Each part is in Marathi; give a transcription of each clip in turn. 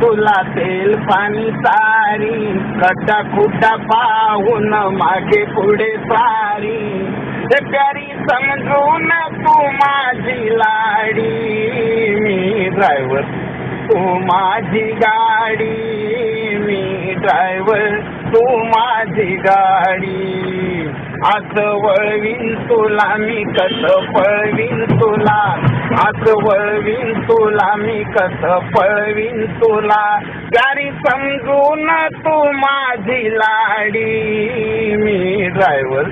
तुला तेल पाणी सारी खड्डा खुड्डा पाहून मागे पुढे सारी प्यारी समजून तू माझी लाडी मी ड्रायव्हर तू माझी गाडी मी ड्रायव्हर तू माझी गाडी असं वळवीन तुला मी कसं पळवीन तुला असं वळवीन तुला मी कसं पळवीन तुला प्यारी समजून तू माझी लाडी मी ड्रायव्हर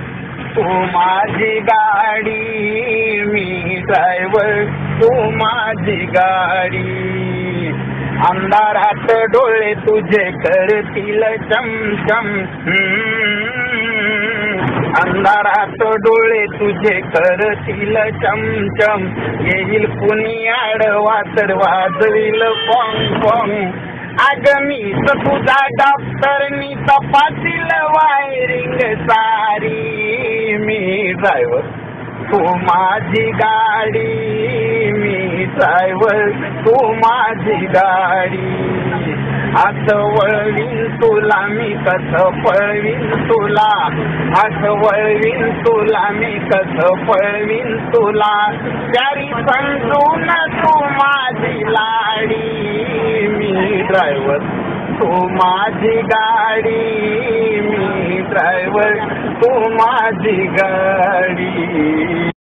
तू माझी गाडी मी ड्रायव्हर तू माझी गाडी अंधारात डोळे तुझे करतील चमचम अंधारात डोळे तुझे करतील चमचम येईल कुणी आडवा तर वाजवील पॉंग पॉंग अग मीच तुझा डॉक्टर मी तपासील वायरिंग सारी मी ड्रायव्हर तू माझी गाडी मी ड्रायव्हर तू माझी गाडी असं वळवीन तुला मी कसं पळवीन तुला असं वळवीन तुला मी कसं पळवीन तुला प्यारी समजून तू माझी लाडी मी ड्रायव्हर तू माझी गाडी मी ड्रायव्हर तू माझी गाडी